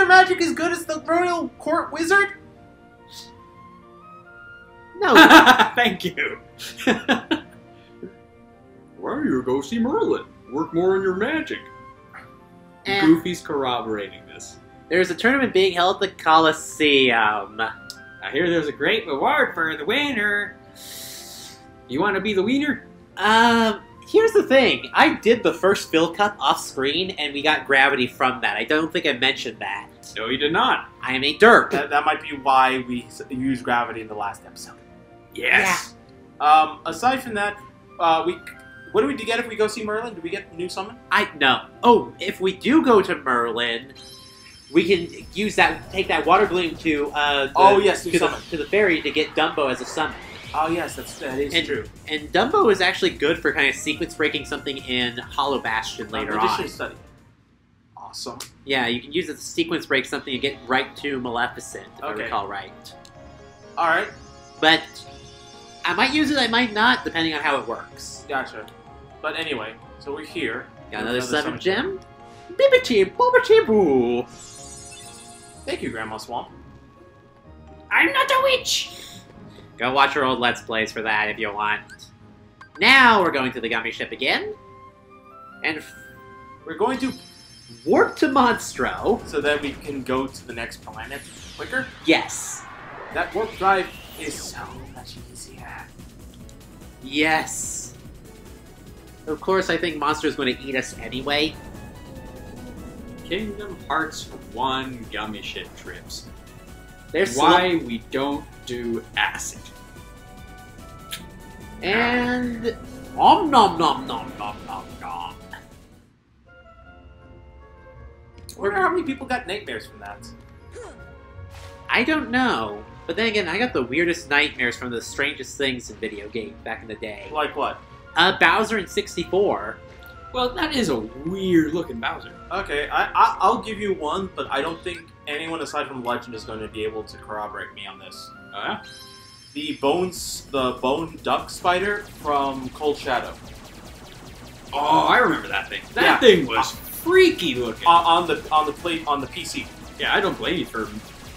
your magic as good as the royal court wizard? No. Thank you. Why don't you go see Merlin? Work more on your magic. And Goofy's corroborating this. there's a tournament being held at the Coliseum. I hear there's a great reward for the winner. You want to be the wiener? Here's the thing. I did the first Phil Cup off screen, and we got gravity from that. I don't think I mentioned that. No, you did not. I am a derp. That might be why we used gravity in the last episode. Yes. Aside from that, what do we get if we go see Merlin? Do we get new summon? No. Oh, if we do go to Merlin, we can use that. Take that water gloom to to the ferry to get Dumbo as a summon. Oh yes, that is true. And Dumbo is actually good for kind of sequence breaking something in Hollow Bastion later on. Study. Awesome. Yeah, you can use it to sequence break something and get right to Maleficent, if I recall right. All right. But I might use it, I might not, depending on how it works. Gotcha. But anyway, so we're here. Got another 7 gem. Bibbity bobbity boo. Thank you, Grandma Swamp. I'm not a witch. Go watch our old Let's Plays for that if you want. Now we're going to the Gummy Ship again. And we're going to warp to Monstro. So that we can go to the next planet quicker? Yes. That warp drive is so much easier. Yes. Of course, I think Monster's going to eat us anyway. Kingdom Hearts 1 Gummy Ship trips. There's why we don't do acid. And nom nom nom nom nom nom nom. I wonder how many people got nightmares from that. I don't know. But then again, I got the weirdest nightmares from the strangest things in video games back in the day. Like what? Bowser in 64. Well, that is a weird looking Bowser. Okay, I'll give you one, but I don't think anyone aside from Legend is going to be able to corroborate me on this. The bone duck spider from Cold Shadow. Oh, I remember that thing. That thing was freaky looking. On the PC. Yeah, I don't blame you for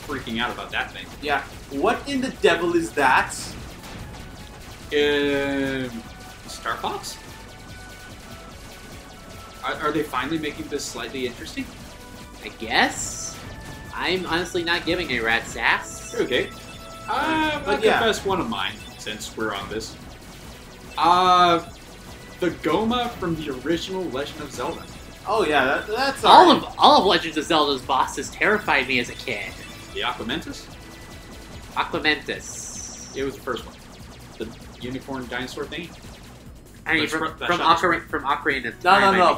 freaking out about that thing. Yeah. What in the devil is that? Star Fox? Are they finally making this slightly interesting? I guess. I'm honestly not giving a rat's ass. Okay. I'll confess one of mine, since we're on this. The Goma from the original Legend of Zelda. Oh yeah, that's all of Legends of Zelda's bosses terrified me as a kid. The Aquamentus? Aquamentus. It was the first one. The unicorn dinosaur thing? I mean, from Ocarina of Time. No,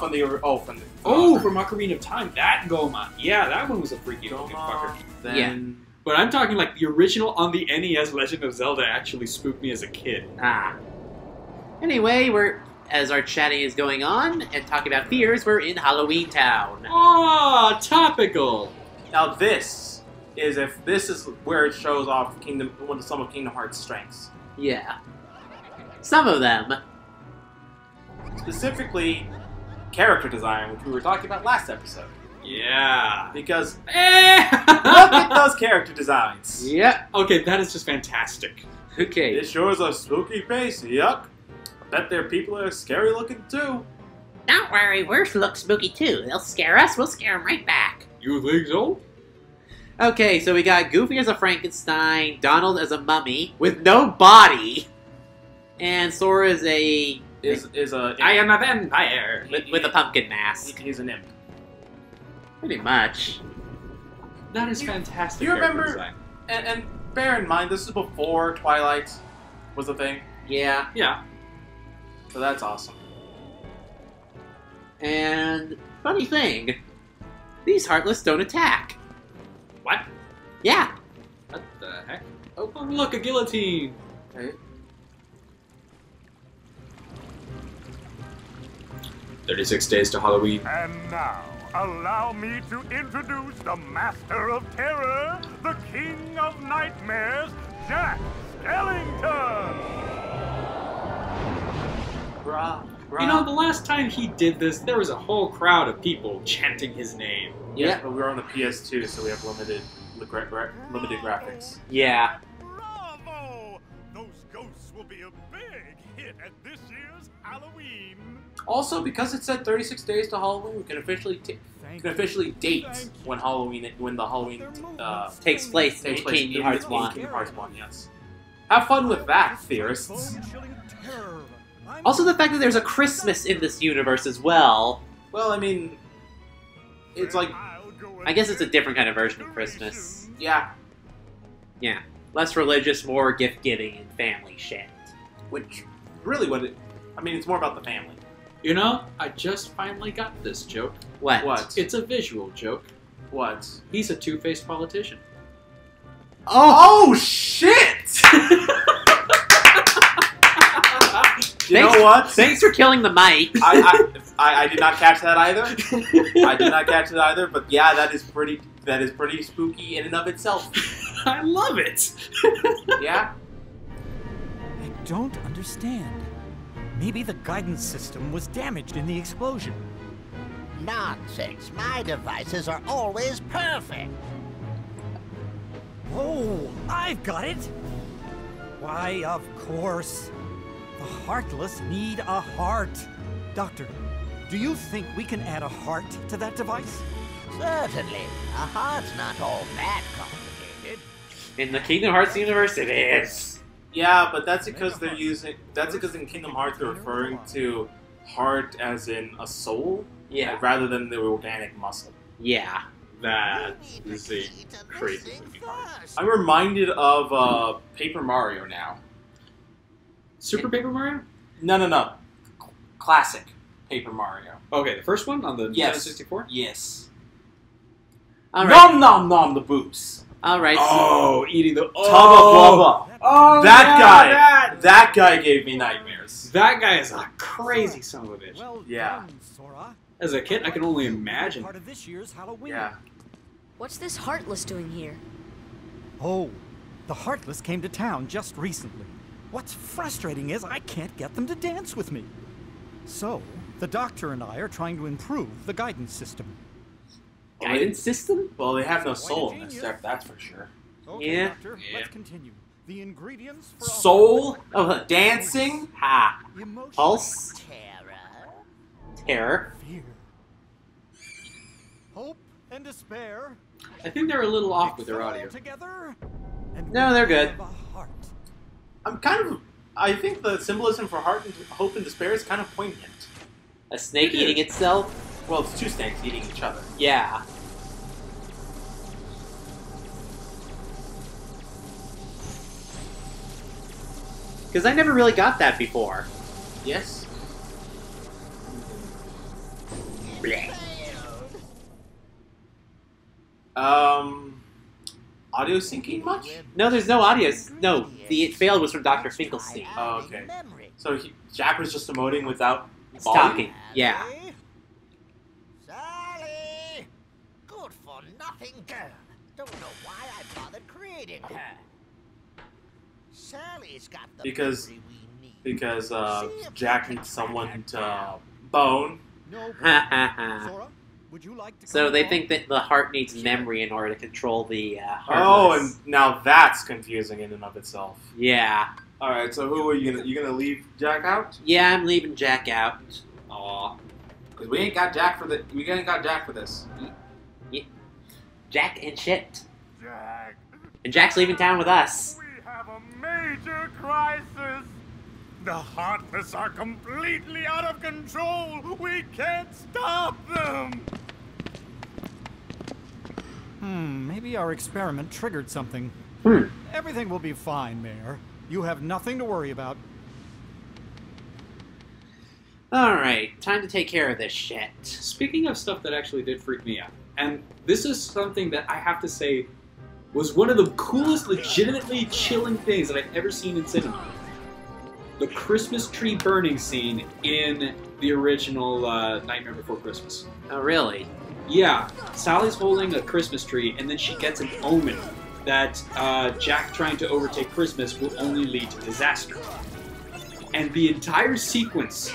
from Ocarina of Time. That Goma. Yeah, that one was a freaky looking fucker. Then... But I'm talking like the original on the NES Legend of Zelda actually spooked me as a kid. Anyway, as our chatting is going on and talking about fears, we're in Halloweentown. Ah, topical. Now this is where it shows off some of Kingdom Hearts' strengths. Yeah. Some of them. Specifically, character design, which we were talking about last episode. Yeah. Because look at those character designs. Yeah. Okay, that is just fantastic. Okay. It shows a spooky face. Yuck. I bet their people are scary looking too. Don't worry, we're look spooky too. They'll scare us, we'll scare them right back. You think so? Okay, so we got Goofy as a Frankenstein, Donald as a mummy with no body, and Sora is a I am a vampire with a pumpkin mask. He's an imp. Pretty much. That is fantastic. You remember? And bear in mind, this is before Twilight was a thing. Yeah. Yeah. So that's awesome. And funny thing, these Heartless don't attack. What? Yeah. What the heck? Oh, look, a guillotine. Okay. 36 days to Halloween. And now, allow me to introduce the Master of Terror, the King of Nightmares, Jack Skellington! You know, the last time he did this, there was a whole crowd of people chanting his name. Yeah, but we're on the PS2, so we have limited graphics. Yeah. Bravo! Those ghosts will be a big hit at this year's Halloween. Also, because it said 36 days to Halloween, we can officially date when the Halloween Takes place in Kingdom Hearts 1. Kingdom Hearts 1, yes. Have fun with that, theorists. Also, the fact that there's a Christmas in this universe as well. Well, I mean, it's like, I guess it's a different kind of version of Christmas. yeah, Yeah. Less religious, more gift-giving and family shit. which really it's more about the family. You know, I just finally got this joke. What? What? It's a visual joke. What? He's a two-faced politician. Oh shit! You know what? Thanks for killing the mic. I did not catch that either. I did not catch it either. But yeah, that is pretty spooky in and of itself. I love it. Yeah. I don't understand. Maybe the guidance system was damaged in the explosion. Nonsense. My devices are always perfect. Oh, I've got it! Why, of course. The Heartless need a heart. Doctor, do you think we can add a heart to that device? Certainly. A heart's not all that complicated. In the Kingdom Hearts universe, it is. Yeah, but that's because in Kingdom Hearts they're referring to heart as in a soul, Yeah. rather than the organic muscle. Yeah. That is a crazy. I'm reminded of Paper Mario now. Super Paper Mario? No. Classic Paper Mario. Okay, the first one on the Yes. Nintendo 64? Yes. All right. Nom nom nom the boots. All right. Oh, eating the... Tubba Bubba. Oh, That guy gave me nightmares. That guy is a crazy son of a bitch. Well Yeah. done, Sora. As a kid, I can only You're imagine. part of this year's Halloween. Yeah. What's this Heartless doing here? Oh, the Heartless came to town just recently. What's frustrating is I can't get them to dance with me. So, the Doctor and I are trying to improve the guidance system. Guidance system? Well, they have no soul in this step, that's for sure. Okay, Yeah. Doctor, Yeah. let's continue. The ingredients for a Soul? Oh, dancing? Ha. emotion, Pulse? Terror. Terror? fear, hope, and despair. I think they're a little off with their Mix them all audio. together, and No, we they're good. have a heart. I think the symbolism for heart and hope and despair is kind of poignant. A snake eating itself? Well, it's two snakes eating each other. Yeah. Because I never really got that before. Yes? Audio syncing much? No, there's no audio. No, the it failed was from Dr. Finkelstein. Oh, okay. So Jack was just emoting without It's volume? talking. Yeah. Sally! Good for nothing girl. Don't know why I bothered creating her. Sally's got the Because- memory we need. Because Jack needs someone to bone. No Ha problem. ha ha. Sora, would you like to So come they along? think that the heart needs memory in order to control the Oh, heartless. and now that's confusing in and of itself. Yeah. Alright, so who are you gonna leave Jack out? Yeah, I'm leaving Jack out. Aw. Because we ain't got Jack for this. Jack and shit. Jack. And Jack's leaving town with us. We have a major crisis. The Heartless are completely out of control. We can't stop them. Maybe our experiment triggered something. Hmm. Everything will be fine, Mayor. You have nothing to worry about. Alright, time to take care of this shit. Speaking of stuff that actually did freak me out, and this is something that I have to say was one of the coolest, legitimately chilling things that I've ever seen in cinema. The Christmas tree burning scene in the original Nightmare Before Christmas. Oh, really? Yeah, Sally's holding a Christmas tree, and then she gets an omen that Jack trying to overtake Christmas will only lead to disaster. And the entire sequence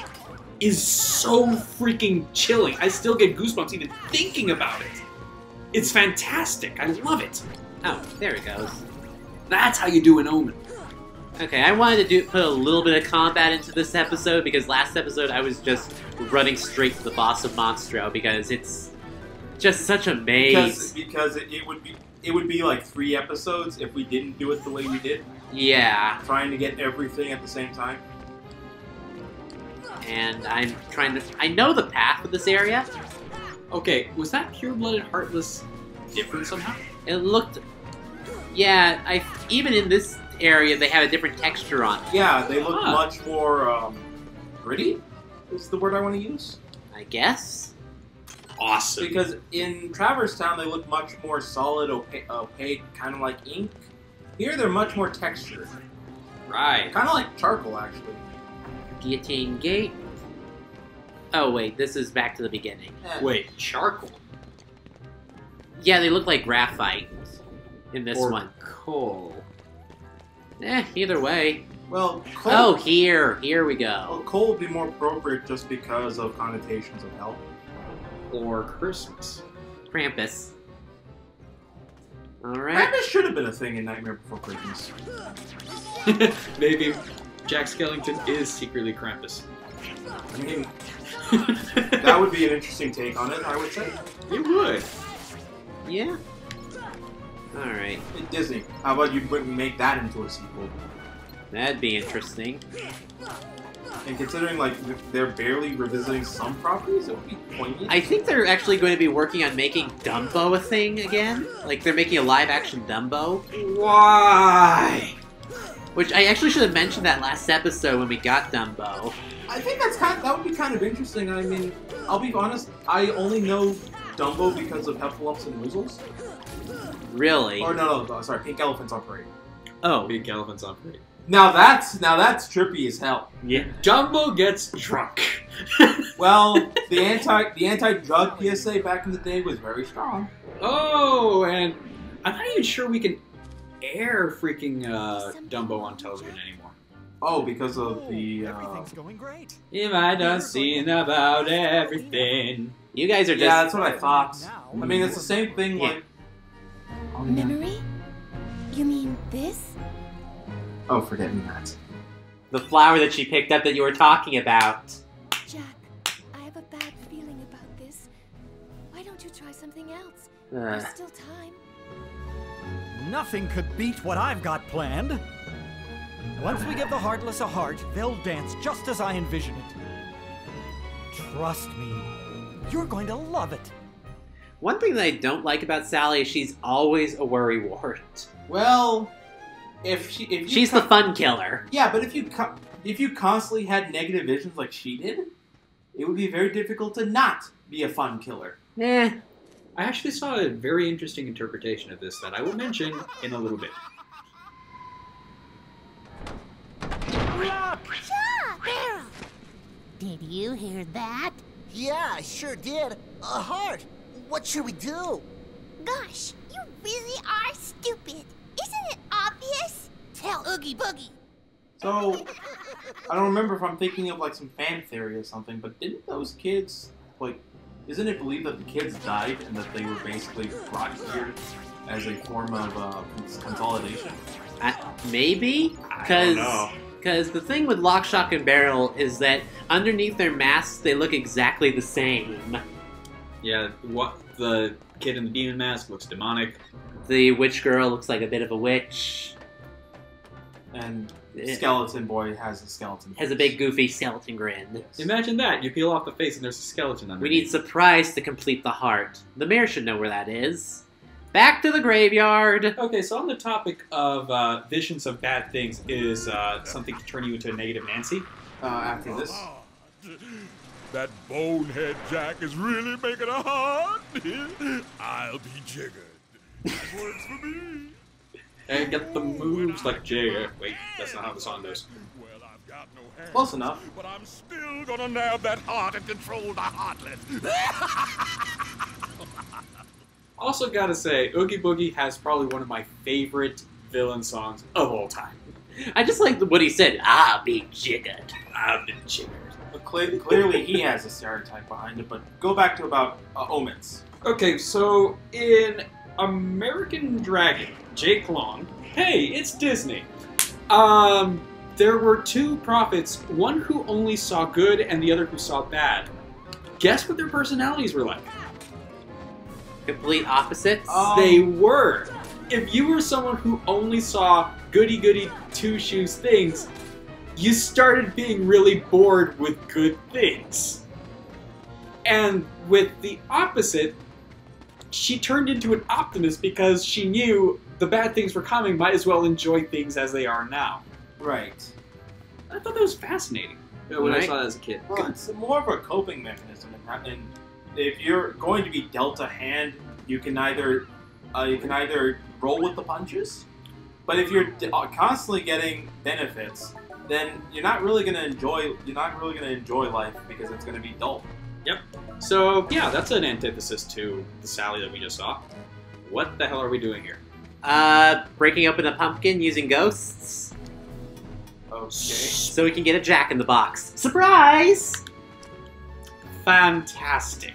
is so freaking chilling. I still get goosebumps even thinking about it. It's fantastic. I love it. Oh, there it goes. That's how you do an Omen. Okay, I wanted to put a little bit of combat into this episode because last episode I was just running straight to the boss of Monstro because it's just such a maze. Because it would be like 3 episodes if we didn't do it the way we did. Yeah. Trying to get everything at the same time. And I'm trying to... I know the path of this area. Okay, was that Pure-Blooded Heartless different somehow? It looked... Yeah, even in this area, they have a different texture on it. Yeah, they look much more gritty, is the word I want to use. I guess. Awesome. Because in Traverse Town, they look much more solid, opaque, kind of like ink. Here, they're much more textured. Right. Kind of like charcoal, actually. Guillotine Gate. Oh, wait, this is back to the beginning. Wait, charcoal? Yeah, they look like graphite in this or one. coal. Either way. Well, coal... Oh, here we go. Well, coal would be more appropriate just because of connotations of hell. Or Christmas. Krampus. Alright. Krampus should have been a thing in Nightmare Before Christmas. Maybe Jack Skellington is secretly Krampus. I mean, that would be an interesting take on it, I would say. It would. Yeah. Alright. Disney, how about you make that into a sequel? That'd be interesting. And considering, like, they're barely revisiting some properties, it would be poignant. I think they're actually going to be working on making Dumbo a thing again. Like, they're making a live-action Dumbo. Why? Which I actually should have mentioned that last episode when we got Dumbo. I think that would be kind of interesting. I mean, I'll be honest, I only know Dumbo because of Heffalumps and Woozles. Really? Or no, sorry, Pink Elephants on Parade. Oh. Pink Elephants on Parade. Now that's trippy as hell. Yeah. Dumbo gets drunk. Well, the anti-drug PSA back in the day was very strong. Oh, and I'm not even sure we can air freaking Dumbo on television anymore. Oh, because of the... Everything's going great. You might have seen about everything. You guys are just... Yeah, that's what I thought. I mean, it's the same thing like... Memory? You mean this? Oh, forget me that. The flower that she picked up that you were talking about. Jack, I have a bad feeling about this. Why don't you try something else? There's still time. Nothing could beat what I've got planned. Once we give the Heartless a heart, they'll dance just as I envision it. Trust me, you're going to love it. One thing that I don't like about Sally is she's always a worrywart. Well, if she's the fun killer. Yeah, but if you constantly had negative visions like she did, it would be very difficult to not be a fun killer. Eh. I actually saw a very interesting interpretation of this that I will mention in a little bit. Barrel! Did you hear that? Yeah, I sure did. A heart. What should we do? Gosh, you really are stupid. Isn't it obvious? Tell Oogie Boogie. So, I don't remember if I'm thinking of like some fan theory or something, but didn't those kids, like, isn't it believed that the kids died and that they were basically brought here as a form of consolidation? Maybe? Because the thing with Lock, Shock, and Barrel is that underneath their masks, they look exactly the same. Yeah, what the kid in the demon mask looks demonic. The witch girl looks like a bit of a witch. And Skeleton Boy has a skeleton. Has a big goofy skeleton grin. Yes. Imagine that. You peel off the face and there's a skeleton underneath. We need surprise to complete the heart. The mayor should know where that is. Back to the graveyard! Okay, so on the topic of visions of bad things, is something to turn you into a negative Nancy? After this. That bonehead Jack is really making a heart. I'll be jiggered. That works for me. And get the moves like Jagger. Wait, that's not how the song goes. Well, I've got no hands, Close enough. but I'm still gonna nab that heart and control the heartless. Also gotta say, Oogie Boogie has probably one of my favorite villain songs of all time. I just like what he said, I'll be jiggered. I've been jiggered. clearly he has a stereotype behind it, but go back to about omens. Okay, so in American Dragon, Jake Long, hey, it's Disney. There were two prophets, one who only saw good and the other who saw bad. Guess what their personalities were like? Complete opposites? They were. If you were someone who only saw goody-goody two-shoes things, you started being really bored with good things. And with the opposite, she turned into an optimist because she knew the bad things were coming, might as well enjoy things as they are now. Right. I thought that was fascinating when I saw that as a kid. Well, it's more of a coping mechanism, and if you're going to be dealt a hand, you can either roll with the punches, but if you're constantly getting benefits, then you're not really going to enjoy life because it's going to be dull. Yep. So yeah, that's an antithesis to the Sally that we just saw. What the hell are we doing here? Breaking open a pumpkin using ghosts. Okay. So we can get a Jack-in-the-Box. Surprise! Fantastic.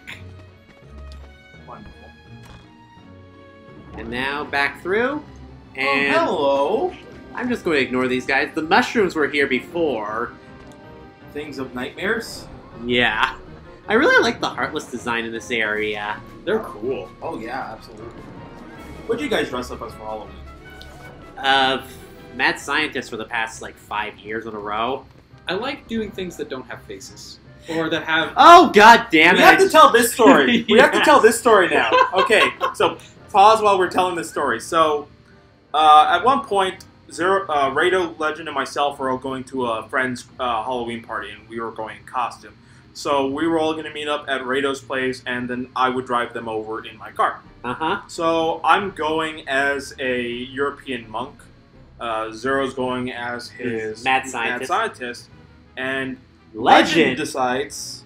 Wonderful. And now back through. And hello. I'm just going to ignore these guys. The mushrooms were here before. Things of nightmares? Yeah. I really like the Heartless design in this area. They're cool. Oh yeah, absolutely. What'd you guys dress up as for Halloween? Mad Scientist for the past, 5 years in a row. I like doing things that don't have faces. Or that have... Oh, god damn it! We have to tell this story. We have to Yes. tell this story now. Okay, so pause while we're telling this story. So, at one point, Rado, Legend, and myself were all going to a friend's Halloween party, and we were going in costume. So we were all going to meet up at Rado's place, and then I would drive them over in my car. Uh-huh. So I'm going as a European monk. Zero's going as his Mad Scientist. And Legend decides...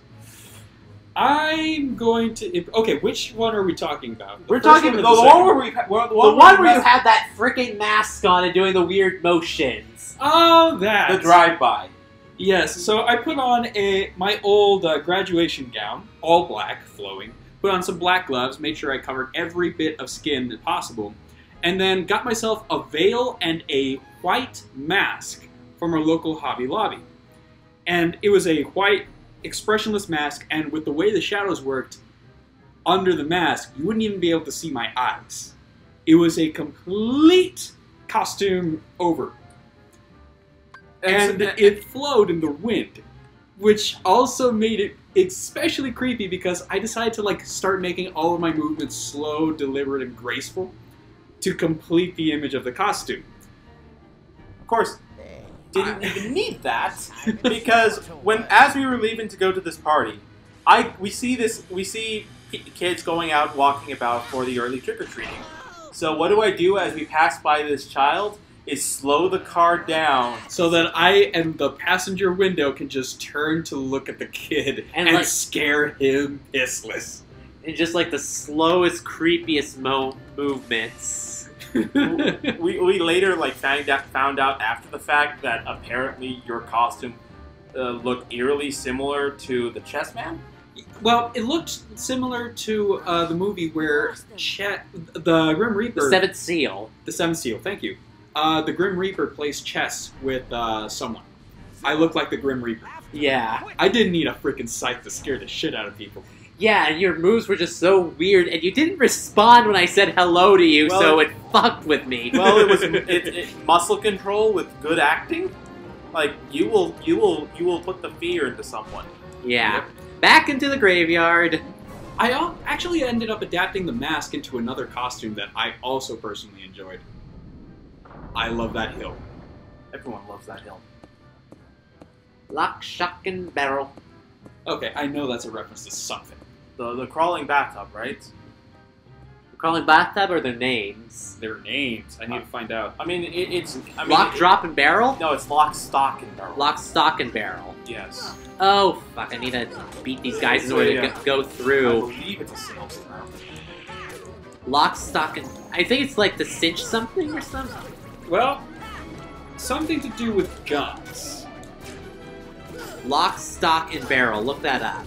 I'm going to... Okay, which one are we talking about? We're talking about the one where you had that freaking mask on and doing the weird motions. Oh, that. The drive-by. Yes, so I put on my old graduation gown, all black, flowing, put on some black gloves, made sure I covered every bit of skin possible, and then got myself a veil and a white mask from our local Hobby Lobby. And it was a white, expressionless mask, and with the way the shadows worked under the mask, you wouldn't even be able to see my eyes. It was a complete costume over. And it flowed in the wind, which also made it especially creepy because I decided to start making all of my movements slow, deliberate, and graceful to complete the image of the costume. Of course, didn't even need that because as we were leaving to go to this party, we see kids going out walking about for the early trick-or-treating. So what do I do as we pass by this child? Is slow the car down so that I and the passenger window can just turn to look at the kid and scare him pissless. And just the slowest, creepiest movements. we later found out after the fact that apparently your costume looked eerily similar to the Chess Man. Well, it looked similar to the movie where the Grim Reaper... The Seventh Seal. The Seventh Seal, thank you. The Grim Reaper plays chess with someone. I look like the Grim Reaper. Yeah. I didn't need a freaking scythe to scare the shit out of people. Yeah, and your moves were just so weird, and you didn't respond when I said hello to you, so it fucked with me. Well, it was muscle control with good acting. You will put the fear into someone. Yeah. Yep. Back into the graveyard. I actually ended up adapting the mask into another costume that I also personally enjoyed. I love that hill. Everyone loves that hill. Lock, shock, and barrel. Okay, I know that's a reference to something. The crawling bathtub, right? The crawling bathtub or their names? Their names. I need to find out. I mean, it's... Lock, drop, and barrel? No, it's lock, stock, and barrel. Lock, stock, and barrel. Yes. Oh, fuck, I need to beat these guys in order to go through. I believe it's a sales now. Lock, stock, and... I think it's the cinch something or something. Well, something to do with guns. Lock, stock, and barrel. Look that up.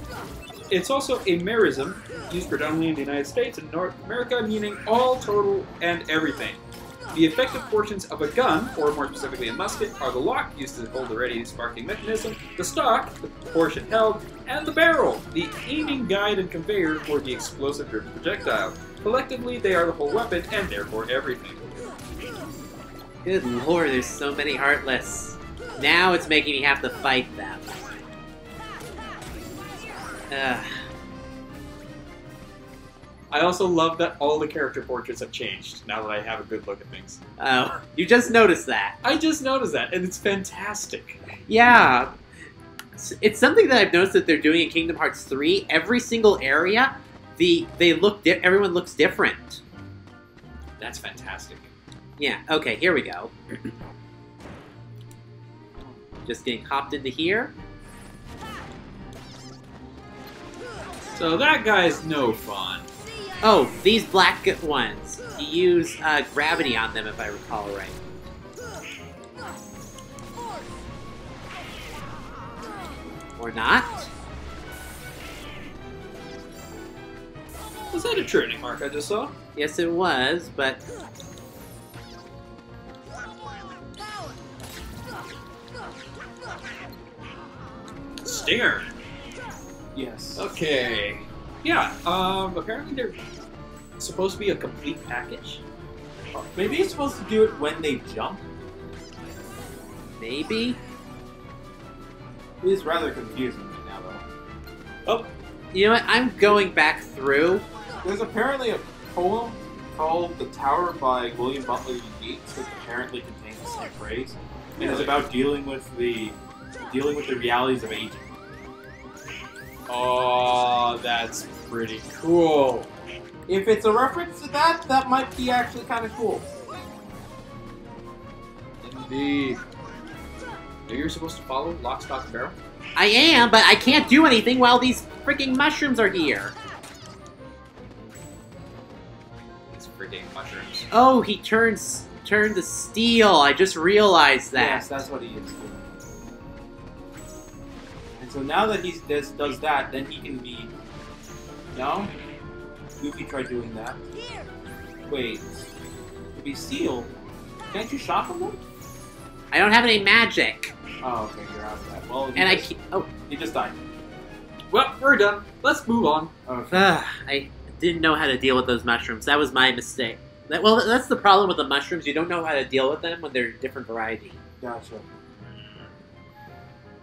It's also a merism used predominantly in the United States and North America, meaning all, total, and everything. The effective portions of a gun, or more specifically a musket, are the lock, used to hold the ready sparking mechanism, the stock, the portion held, and the barrel, the aiming guide and conveyor for the explosive-driven projectile. Collectively, they are the whole weapon, and therefore everything. Good lord, there's so many Heartless. Now it's making me have to fight them. Ugh. I also love that all the character portraits have changed, now that I have a good look at things. Oh, you just noticed that. I just noticed that, and it's fantastic. Yeah. It's something that I've noticed that they're doing in Kingdom Hearts 3. Every single area, everyone looks different. That's fantastic. Yeah, okay, here we go. Just getting hopped into here. So that guy's no fun. Oh, these black ones. You use gravity on them, if I recall right. Or not? Was that a training mark I just saw? Yes, it was, but... Stinger! Yes. Okay. Yeah, apparently they're supposed to be a complete package. Maybe you're supposed to do it when they jump? Maybe? It is rather confusing to me now, though. Oh. You know what? I'm going back through. There's apparently a poem called The Tower by William Butler Yeats that apparently contains the same phrase. And it's about dealing with the realities of aging. Oh, that's pretty cool. If it's a reference to that, that might be actually kind of cool. Indeed. Are you supposed to follow Lock, Stock, and Barrel? I am, but I can't do anything while these freaking mushrooms are here. These freaking mushrooms. Oh, he turned to steel. I just realized that. Yes, that's what he is. And so now that he does that, then he can be... No? Goofy tried doing that. Wait. To be steel, can't you shock him though? I don't have any magic. Oh, okay, you're out of that. Well, he just died. Well, we're done. Let's move on. Okay. I didn't know how to deal with those mushrooms. That was my mistake. Well, that's the problem with the mushrooms. You don't know how to deal with them when they're different variety. Gotcha.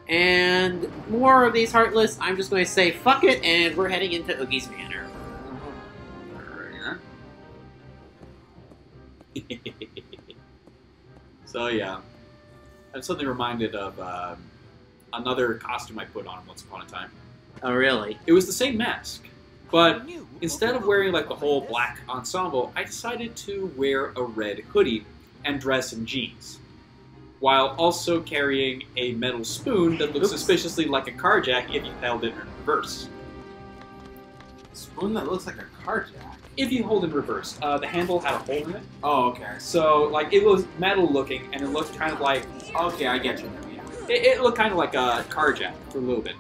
And more of these Heartless, I'm just going to say fuck it, and we're heading into Oogie's Manor. So yeah, I'm suddenly reminded of another costume I put on once upon a time. Oh really? It was the same mask, but instead of wearing like the whole black ensemble, I decided to wear a red hoodie and dress in jeans, while also carrying a metal spoon that looks suspiciously like a car jack if you held it in reverse. A spoon that looks like a car jack? If you hold in reverse. The handle had a hole in it. Oh, okay. So, like, it was metal looking, and it looked kind of like... Okay, I get you now, yeah. It looked kind of like a car jack for a little bit.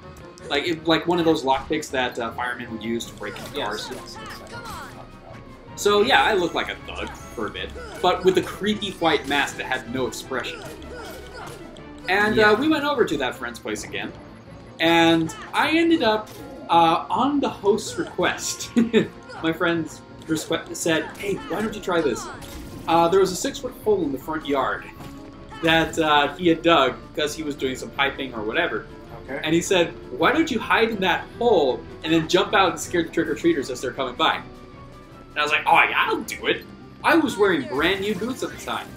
Like one of those lockpicks that firemen would use to break into cars. Yes. So, yeah, I looked like a thug for a bit, but with a creepy white mask that had no expression. And we went over to that friend's place again, and I ended up on the host's request. My friend's said, "Hey, why don't you try this?" There was a 6-foot hole in the front yard that he had dug because he was doing some piping or whatever. Okay. And he said, "Why don't you hide in that hole and then jump out and scare the trick-or-treaters as they're coming by?" And I was like, "Oh yeah, I'll do it." I was wearing brand new boots at the time.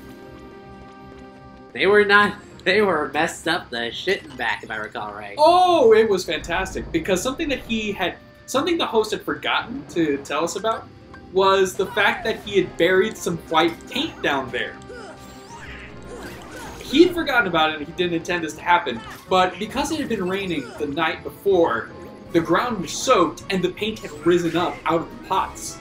They were not. They were messed up the shit in back, if I recall right. Oh, it was fantastic because something the host had forgotten to tell us about was the fact that he had buried some white paint down there. He'd forgotten about it and he didn't intend this to happen, but because it had been raining the night before, the ground was soaked and the paint had risen up out of the pots.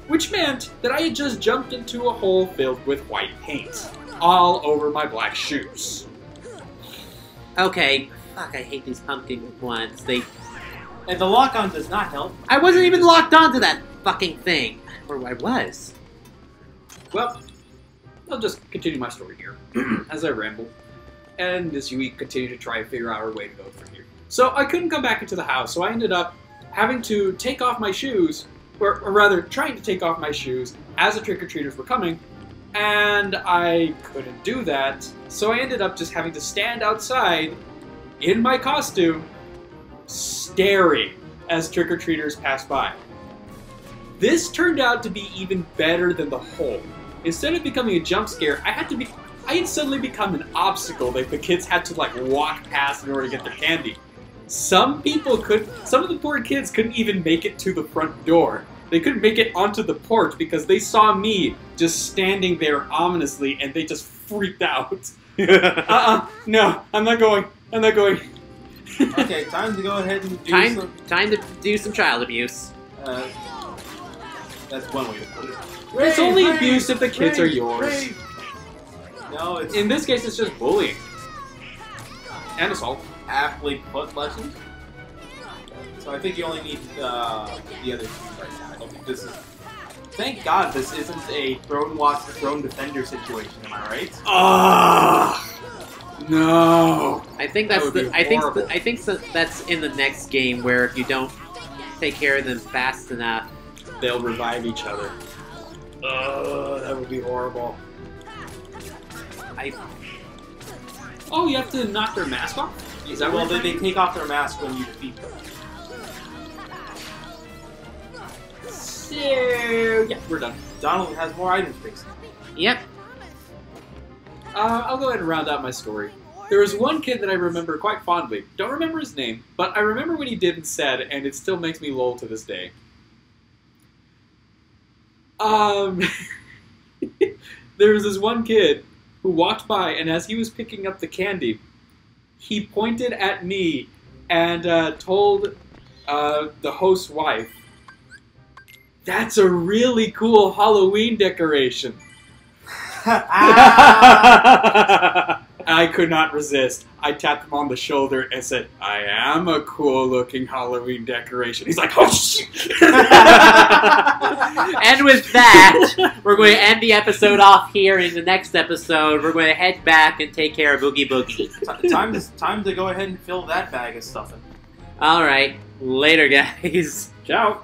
Which meant that I had just jumped into a hole filled with white paint, all over my black shoes. Okay, fuck, I hate these pumpkin ones. And the lock-on does not help. I wasn't even locked onto that fucking thing. Or I was. Well, I'll just continue my story here as I ramble. And as we continue to try and figure out our way to go from here. So I couldn't come back into the house, so I ended up having to take off my shoes, or rather, trying to take off my shoes as the trick-or-treaters were coming, and I couldn't do that, so I ended up just having to stand outside in my costume, staring as trick-or-treaters passed by. This turned out to be even better than the hole. Instead of becoming a jump scare, I had suddenly become an obstacle that the kids had to like walk past in order to get their candy. Some of the poor kids couldn't even make it to the front door. They couldn't make it onto the porch because they saw me just standing there ominously and they just freaked out. No, I'm not going. I'm not going. Okay, time to go ahead and do time to do some child abuse. That's one way to put it. It's only abuse if the kids are yours. Rave. No, it's... In this case, it's just bullying. And assault. Aptly put, Legend. So I think you only need the other two right now. I don't think this is... Thank God this isn't a Throne Watch, Throne Defender situation, am I right? No. I think that's that's in the next game where if you don't take care of them fast enough, they'll revive each other. That would be horrible. Oh, you have to knock their mask off? Is that well, they take off their mask when you defeat them. So, yeah, we're done. Donald has more item space. Yep. I'll go ahead and round out my story. There was one kid that I remember quite fondly. Don't remember his name, but I remember what he did and said, and it still makes me lol to this day. There was this one kid who walked by, and as he was picking up the candy, he pointed at me and told the host's wife, "That's a really cool Halloween decoration." I could not resist. I tapped him on the shoulder and said, "I am a cool-looking Halloween decoration." He's like, "Oh, shit!" And with that, we're going to end the episode off here. In the next episode, we're going to head back and take care of Boogie Boogie. Time to go ahead and fill that bag of stuffing. All right. Later, guys. Ciao.